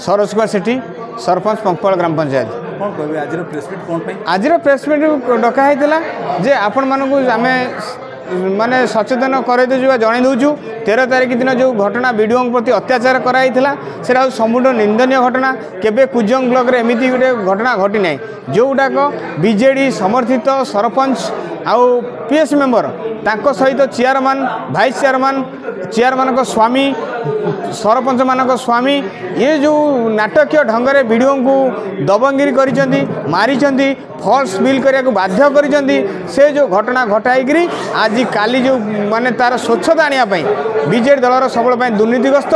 सरोज कुमार सेठी सरपंच पंकपाल ग्राम पंचायत। कौन कहबे आज प्रेसमिट कौन पे आज प्रेसमिट डका होता जे आपण मानू आम माने सचेतन कर जन दूचु 13 तारिख दिन जो घटना वीडियो प्रति अत्याचार कराइला से संपूर्ण निंदनीय घटना केबे कुजंग ब्लॉक रे एमती गोटे घटना घटी ना जोटाक बीजेडी समर्थित सरपंच आउ पीएस मेंबर तांको सहित चेयरमैन भाइस चेयरमैन को स्वामी सरपंच मान स्वामी ये जो नाटकीय ढंग से वीडियो को दबंगिरी करी मारी फॉल्स बिल करने को बाध्य करी से जो घटना घटाई आज काली जो माने तार स्वच्छता आने बीजेडी दलर सबल दुर्नीतिग्रस्त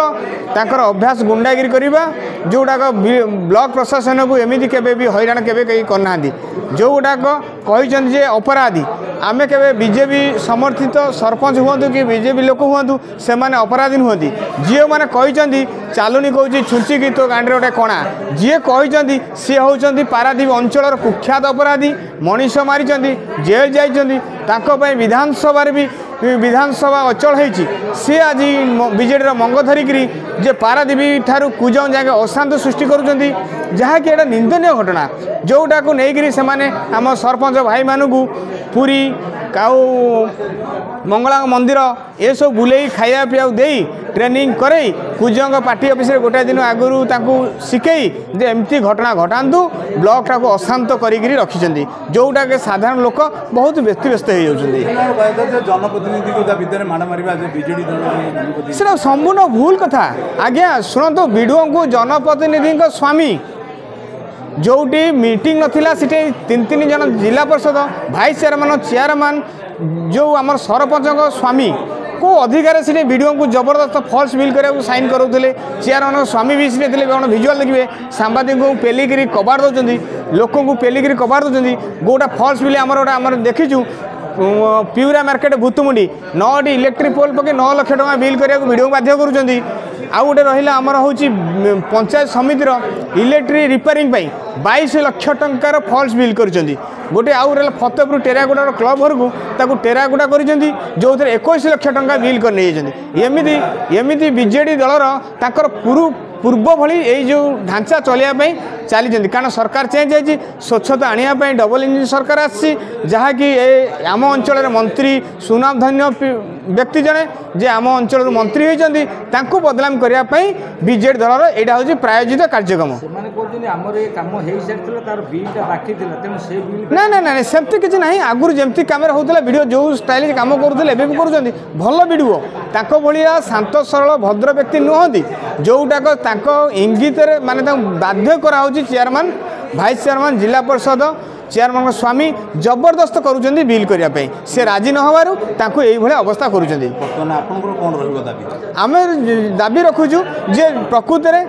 तांकर अभ्यास गुंडागिरी करवा जोटाक ब्लॉक प्रशासन को एमती केबे भी हैरान केबे कहीं करना जोटाक कहते अपराधी आमे केबे बीजेपी समर्थित सरपंच हुआ कि बीजेपी लोक हुआ से माने अपराधी नुहति जी मैंने कहते चालुनी कहूँ छुंचिकी तो गाँव गोटे कणा जी कहते सी हूँ पारादीप अंचल कुख्यात अपराधी मनीष मारी जेल जाइए विधानसभा भी विधानसभा अचल होती सी आज बीजेडी मंग धरिक जे पारादीप ठारू कुजंग जाके अशांत सृष्टि करुँच जहाँकि एटा निंदनीय घटना जोटा को लेकिन से आम सरपंच भाई मानू पुरी काउ मंगला मंदिर ये सब बुले खाया पीया दे ट्रेनिंग करई कुजंग पार्टी ऑफिस रे गोटे दिन आगु शिखई जे एमती घटना घटातु ब्लॉक टाक अशांत करी रखी जोटा के साधारण लोक बहुत व्यस्त हो संपूर्ण भूल कथा आज्ञा शुणु वीडियो को जनप्रतिनिधि स्वामी जोटी मीटिंग नथिला सिटे तीन जन जिला परिषद भाइस चेयरमैन जो आम सरपंच स्वामी को अधिकार से वीडियो को जबरदस्त फॉल्स बिल करने साइन करोले चेयरमैन स्वामी भी थे भिजुआल देखिए सांबादिक को पेलिकी कबाड़ दौरान लोक पेलिकी कबाड़ दौरान गोटा फॉल्स बिल आम देखीचु प्यूरा मार्केट भूतमुंडी 9टी इलेक्ट्रिक पोल पके 9 लाख टका बिल करने वीडियो बाध्य करुँच आउ गोटे रहा आमर हूँ पंचायत समितिर इलेक्ट्रिक रिपेयरिंग 22 लाख टंकार फॉल्स बिल कर गोटे आउ रहा फतेहपुर टेरागुड़ा क्लब घर को टेरागुड़ा कर जो 21 लाख टंका बिल कर एमती बीजेडी दलर ताकर पूर्व भली यही जो ढांचा चलियापी चली कारण सरकार चेंज होती स्वच्छता आने डबल इंजिन सरकार आसी जहाँकि आम अंचल मंत्री सुनामधन्य व्यक्ति जड़े जे आम अंचल मंत्री होती बदनाम करने बीजेडी दलर यहाँ हूँ प्रायोजित कार्यक्रम ना ना ना सेमती किसी ना आगुरी जमती कम होता वीडियो जो स्टाइल कम करुले भी कर भल वीडियो ताको भाया शांत सरल भद्र व्यक्ति नुहति जोटाक इंगित माने बाध्य करा चेयरमैन भाइस चेयरमैन जिला परिषद चेयरमैन स्वामी जबरदस्त करुँच बिल करने से राजी न होबारु यही अवस्था करुँच आम दाबी रखुचु जे प्रकृत में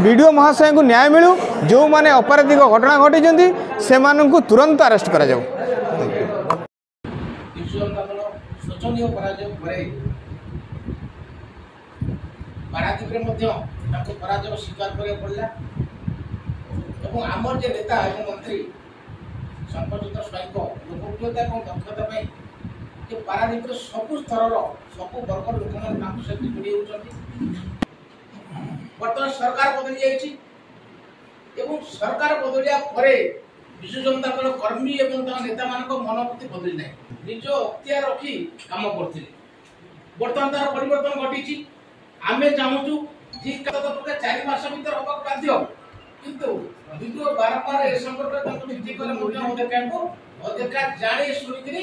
वीडियो महाशय को न्याय मिलू जो माने अपराधिक घटना घटी से तुरंत अरेस्ट करा जाऊ। पराजय स्वीकार करा पड़ा और आमर जे नेता एवं मंत्री संपर्कित स्वाईक लोकप्रियता और दक्षता जे पारादीप सबु स्तर सबु वर्ग लोक मैंने जोड़ी होती बर्तमान सरकार बदली जाइए सरकार बदलिया विजु जनता दल कर्मी और नेता मान मनोवृत्ति बदली ना निज अख्तियार रखी कम करते बर्तमान तार परिवर्तन घटी आम चाहूँ 4 मास भर हवा बाध्य किंतु वीडियो बारंबार ए संपर्क अधिकार जाने शुणी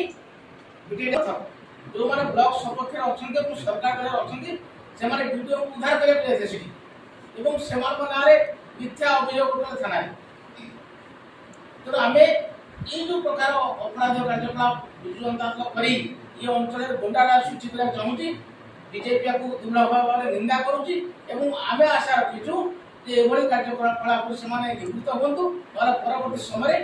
जो मैंने ब्लॉक सपक्ष अच्छा सरकार अच्छा से वीडियो उद्धार करते से ना मिथ्या अभियोग थाना तेणु आम ये जो प्रकार अपराध कार्यकलाप विजु जनता दल कर अंचल गुंडाराज सृष्टि करने चाहूँगी बीजेपी को दृढ़ भाव में निंदा करुच्ची आम आशा रखीचु ये कार्यकलाप से निवृत्त हूँ परवर्ती समय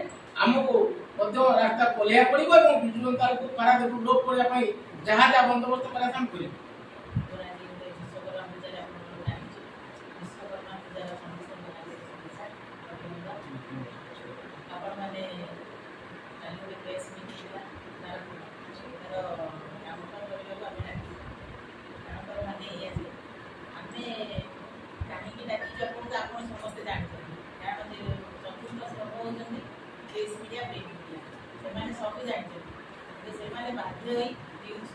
आमको रास्ता खोलिया पड़ो और विजु जनता को पारादीप लोप करने जहाँ जहाँ बंदोबस्त कर न्यूज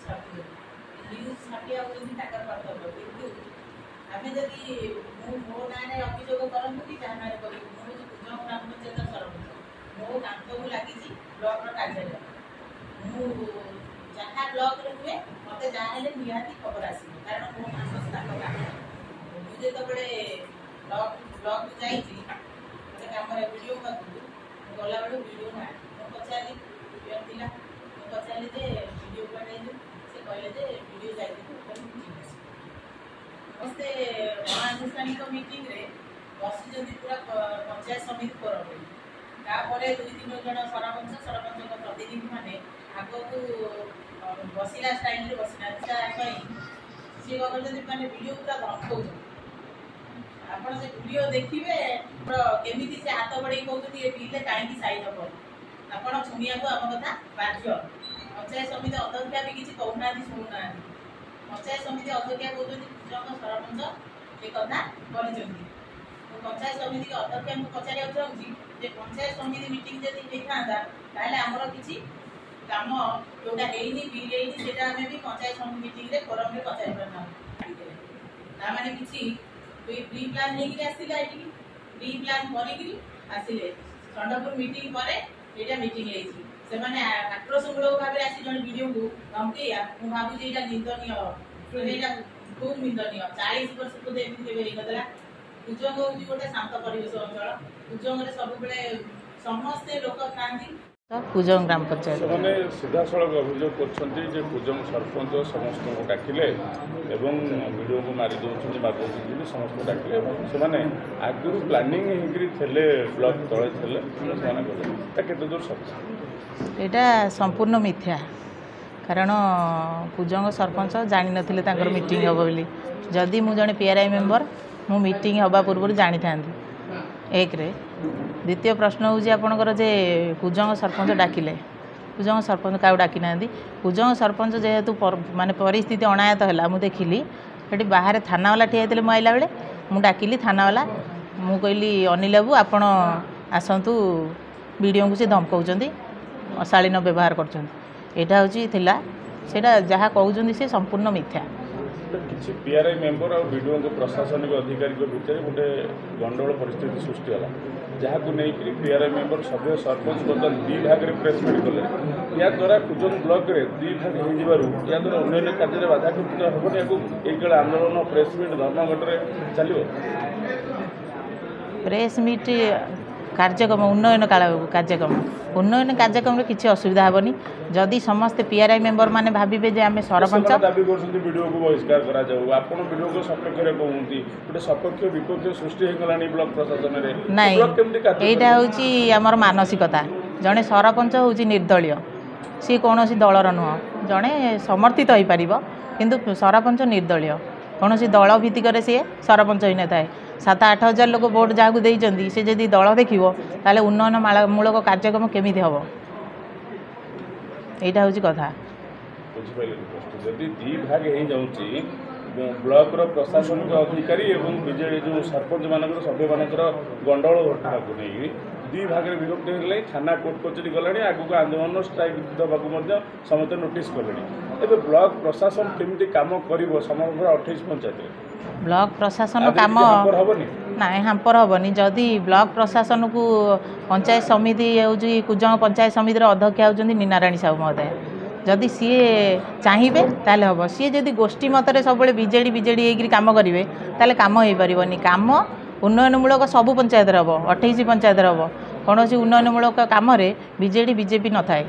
छापिया कर्तव्य किंतु आम जदि मो ना अभियोग करूँ कि जहाँ ना करूँ मुझे पूजन ग्राम पंचायत सरपंच मो काम को लगी ब्लॉक कार्यालय जहाँ ब्लॉक हुए मत जहाँ निहाती खबर आस कारण मो नाम मुझे जो ब्लॉक जाइए कम वीडियो पाखु गला बेलू वीडियो ना पचारि वीडियो पचारि वीडियो पठाई से कहले वीडियो जाइए समस्ते अनानुष्ठानिक मीटिंग रे बसी पूरा पंचायत समिति फोरम तापर 2-3 जन सरपंच प्रतिनिधि मैंने आग को बसला स्टाइल बसना सी मैंने वीडियो पूरा धमकौ आप वीडियो देखिए केमी से हाथ बढ़े कहते ये बिल कहीं साइड हम आप शुणा आम कथा बाध्य पंचायत समिति अध्यक्षा भी किसी कहना शुणुना पंचायत समिति अध्यक्षा कहते पूजक सरपंच ये कथा कर पंचायत समिति अध्यक्षा को पचार चाहूँगी पंचायत समिति मीटिंग जब होता है आमर किसी कम जोटा बिल से पंचायत समिति मीटिंग फोरम में पचारि पारना मैंने किसी प्री प्लान लेकिन आसला ये प्री प्लान करी आसिले चंडपुर मीटिंग पर यहाँ मीटिंग से आक्रोशमूलक भाव आसी जन वीडियो को धमके मुझे भावी यहाँ निंदनीय खूब निंदनीय 40 वर्ष बोधे एमती होगा पूजंग हूँ गोटे शांत परिवेश अंचल पूजंग सब समस्ते लोक था पूजंग ग्राम पंचायत से सीधा सड़क अभियोग कर पूजंग सरपंच समस्त को डाकिले वीडियो को मारी दौरान मारिदे समस्त डाकिले से आगुरी प्लानिंग थे ब्लॉक तले थे दूर सत्य यहाँ संपूर्ण मिथ्या कारण पूजंग सरपंच जानी नथिले तांकर मीटिंग हम बोली जदि मु जने पीआरआई मेंबर मु मीटिंग हवा पूर्व जानी था एक रे द्वितीय प्रश्न हूँ आपणकर जे पूजंग सरपंच डाकिले पूजंग सरपंच क्या डाकी ना पूजंग सरपंच जेहेतु माने परिस्थिति अनायत है मुझे देखिली ये बाहर थानावाला ठिया होते मुझे आइला बेले मुझे डाकिली थानावाला मु कहली अनिल बाबू आपण आसतु वीडियो को सी धमकाउंट अशालीन व्यवहार करटा हूँ जहाँ कहते से संपूर्ण मिथ्या किसी पीआरआई मेंबर और वीडियो के प्रशासनिक अधिकारी भितर गोटे गंडगोल परिस्थिति सृष्टि है जहाँ को लेकिन पीआरआई मेंबर सभ्य सरपंच बदल 2 भाग में प्रेसमिट कले या द्वारा पूजन ब्लॉक रे 2 भाग हो या द्वारा उन्नयन कार्य बाधाकृत हेनी या आंदोलन प्रेसमिट धर्मघटे चलो प्रेसमिट कार्यक्रम उन्नयन कार्यक्रम किसी असुविधा हेनी जदि समस्ते पीआरआई मेंबर माने भाविबे जे आमे सरपंच दाबी करछन्ती वीडियो को बहिष्कार करा जाऊ आपण वीडियो को सपक्ष रे कहउंती गोटे सपक्ष विपक्ष सृष्टि हे गलानी ब्लॉक प्रशासन रे नहीं एटा होची हमर मानसिकता जने सरपंच होची निर्दलीय सी कोनोसी दलर नुह जने समर्थित होई परिबो किंतु सरपंच निर्दलीय कोनोसी दल भित्तिक रे सी सरपंच होई न थाए 7-8 हजार लोक भोट जहाँ देइचंदी से जदि दल देखिबो ताले उन्नयन मूलक कार्यक्रम केमिति हबो एटा होची कथा जदि 2 भाग हो जाऊँगी ब्लॉक प्रशासनिक अधिकारी और विजेडी जो सरपंच मान सभ्य मान गंडगोल घटना को नहीं 2 भाग में विभक्त होने थाना कोर्ट कचेरी गलानी आगू आंदोलन स्ट्राइक देवाक समस्त नोटिस कले ब्लॉक प्रशासन केमी कम कर समग्र 28 पंचायत ब्लॉक प्रशासन काम ना हाम्पर हेनी जदि ब्लॉक प्रशासन को पंचायत समिति हूँ पूजंग पंचायत समिति अध्यक्षा होती नीनाराणी साहू महोदय जदि सी चाहिए ताले हम सी जदि गोष्ठी मतरे सब बीजेडी होकर कम करेंगे ताले काम हो पारनी काम उन्नयनमूलक सबू पंचायत हम 28 पंचायत हम कौन उन्नयनमूलक कम बीजेडी बीजेपी न थाए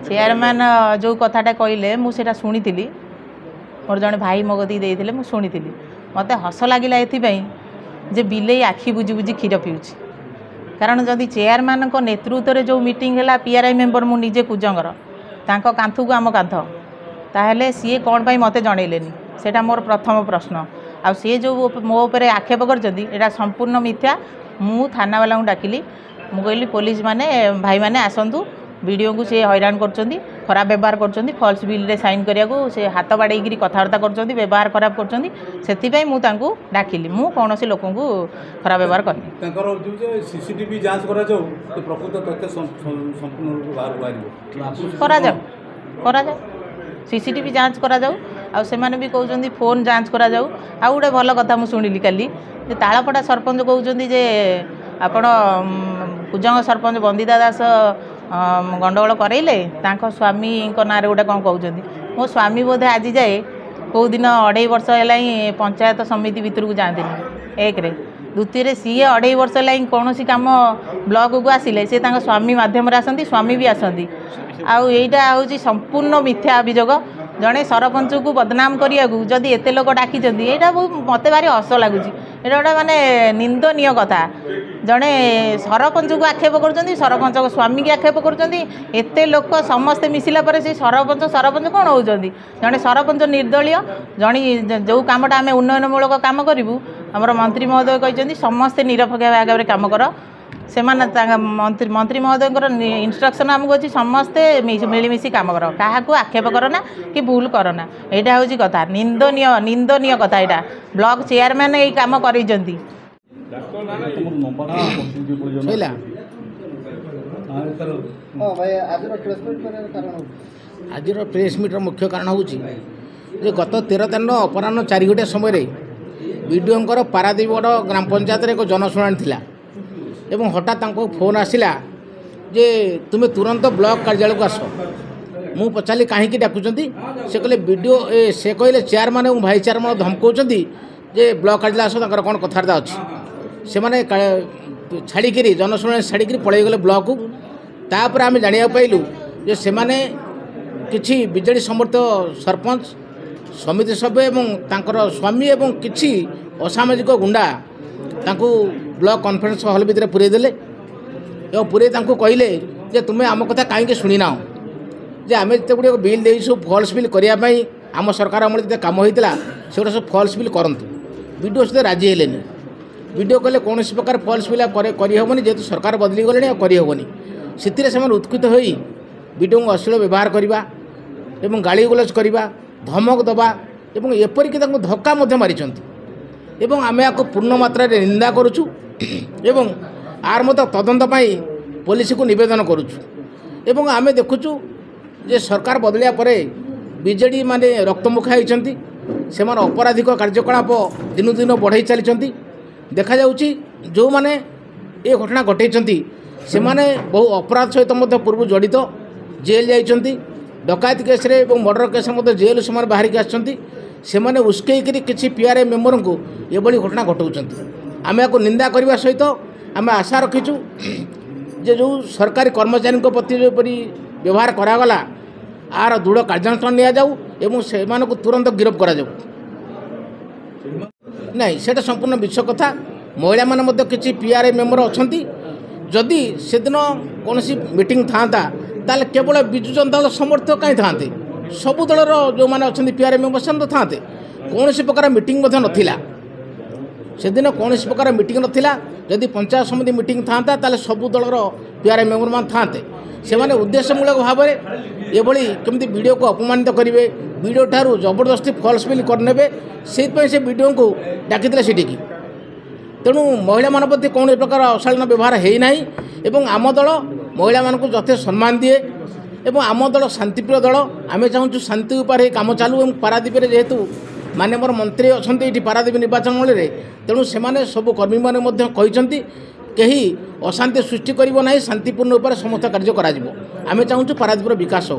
चेयरमैन जो कथाटा कहले मुझे शुणी मोर जड़े भाई मो कदी देते मुझे शुणी मत हस लगे ये बिले आखि बुझी बुझी क्षीर पीऊँ कारण जदि चेयरमैन नेतृत्व में जो मीटिंग है पीआरआई मेंबर मु निजे पूजंगर तांको कांथु को आम कांथ ताहले सी कौन पाई मते जनइलेनी सेटा मोर प्रथम प्रश्न आ सी जो मो उपरे आक्षेप कर संपूर्ण मिथ्या मु थाना वाला डाकिली मु कहली पुलिस माने भाई माने आसंतु वीडियो को से हैरान करछंती खराब व्यवहार करछंती फॉल्स बिल रे साइन करिया को से हाथ बाड़ेगिरी कथबार्ता करछंती व्यवहार खराब करछंती सेति मु तांको डाकिली मु कौनसी लोक को खराब व्यवहार करनी सीसीटीवी जांच करा जाऊ तो प्रकृत तथ्य संपूर्ण रूप बाहर करा जाऊ सीसीटीवी जांच करा जाऊ आ सेमाने भी कहउछंती फोन जांच करा जाऊ आ गोटे भल कथा मु सुनिली काली जे तालापड़ा सरपंच कहउछंती जे आपण कुजंग सरपंच बंदिता दास गंडगोल करैले तांको स्वामी को नारे गोटे कौन कहउछंती मो स्वामी बोधे आज जाए कौ दिन 2.5 वर्ष है पंचायत समिति भितर को जाती एक रे द्वितीय सी 2.5 वर्ष है कौन कम ब्लॉक को आसिले से स्वामी मध्यम आसती स्वामी भी आसती आईटा हूँ संपूर्ण मिथ्या अभियोग जड़े सरपंच को बदनाम करिया जदि एते लोक डाकी यहाँ मत भारी हस लगुच यहाँ गोटे मानने निंदनीय कथा जड़े सरपंच को आक्षेप कर सरपंच स्वामी की आक्षेप करते लोक समस्ते मिसिला पर से सरपंच कौन होती जड़े सरपंच निर्दलीय जड़े जो कमटा आम उन्नयनमूलक काम करूँ आमर मंत्री महोदय कहते समस्ते निरपेक्ष भाव में कम कर से मंत्री महोदय इंस्ट्रक्शन आमको अच्छी समस्ते मिलमिशी कम कर क्या आक्षेप करना कि भूल करना यहाँ हूँ कथा निंदनीय कथा यहाँ ब्लॉक चेयरमैन यही कम कर आज प्रेस मीटर मुख्य कारण हूँ गत 13 तारीख अपराह 4 घंटे समय विडीओंकर पारादीपगढ़ ग्राम पंचायत एक जनशुणाणी थिला एवं हठात फोन आसला जे तुम्हें तुरंत ब्लॉक कार्यालय को आस मु पचारि कहीं डाकुंट से कहले वीडियो से कहले चेयरमैन और भाई चेयरमैन धमकाउंट जे ब्लॉक कार्यालय आस कौन कथबार्ता अच्छी से मैंने छाड़ी जनशुणाणी छाड़ी पलैगले ब्लॉक को तापर आम जाना पाइलु जे से मैंने किछि बीजेडी समर्थित सरपंच समिति सभ्य एवं तांकर स्वामी एवं किछि असामाजिक गुंडा तांको ब्लॉक कॉन्फ्रेंस हॉल भितर पुरे देले एवं पुरे तांको कहले जे तुम्हें आम कथा कहीं शुणिना जे आम जिते गुड़े बिल देसु फॉल्स बिल करने आम सरकार अमल जिते कम होता से गुड़ा सब फॉल्स बिल करूँ वीडियो सहित राजी हेलेनि वीडियो कहले कौन प्रकार फॉल्स बिल करहबनी जेहेतु सरकार बदली गले करहबनी से उत्कृत हो वीडियो को अश्लील व्यवहार करवा एवं गाड़ी गुलज करवा धमक दबा एवं एपरिक धक्का मारी एवं आम या पूर्ण मात्रा निंदा करुचु एवं आर मत तदंत पुलिस को निवेदन करुचु एवं आम देखुचु जे सरकार बदलिया परे बीजेडी माने रक्तमुखा होती से अपराधिक कार्यकलाप दिन दिन बढ़ाई चली देखा जाउची जो माने ये घटना घटई से माने बहु अपराध सहित पूर्व जड़ित जेल जाइछंती डकायत केस रे एवं मर्डर केस जेल से बाहर के आछंती से माने उस्कई किसी पीआरआई मेम्बर को ये घटना घटाऊँच आम या निंदा करने सहित आम आशा रखीचु जे जो सरकारी कर्मचारी प्रति जोपरी व्यवहार करागला आर दृढ़ कार्यानुष्ठान नि से तुरंत गिरफ्त करा नहीं सेटा संपूर्ण विश्व कथा महिला माने किसी पीआरआई मेम्बर अच्छा जदि से दिन कौन मीटिंग था ताले केवल विजु जनता दल समर्थक कहीं था सबु दलर जो मैंने अच्छा पीआरआई मेम्बर से तो था कौन प्रकार मीटिंग नाला से दिन कौन प्रकार मीटिंग नाला जदि पंचायत समिति मीटिंग था ताले सबु दलर पीआरआई मेम्बर मान था से माने उद्देश्यमूलक भाव में ये केमती वीडियो को अपमानित करेंगे वीडियो ठारू जबरदस्ती फॉल्स बिल करने से वीडियो को डाकी से तेणु महिला मान प्रति कौन प्रकार अशालीन व्यवहार होना एवं आम दल महिला मान यथेष सम्मान दिए एवं आम दल शांतिप्रिय दल आम चाहूँ शांति उपाय कम चालू पारादीप जेहेतु माननीय मंत्री अच्छा ये पारादीप निर्वाचन मंडल में तेणु से सब कर्मी मैंने कहते कहीं अशांति सृष्टि करना शांतिपूर्ण उपाय समस्त कार्य करा आम चाहूँ पारादीपर विकास हो।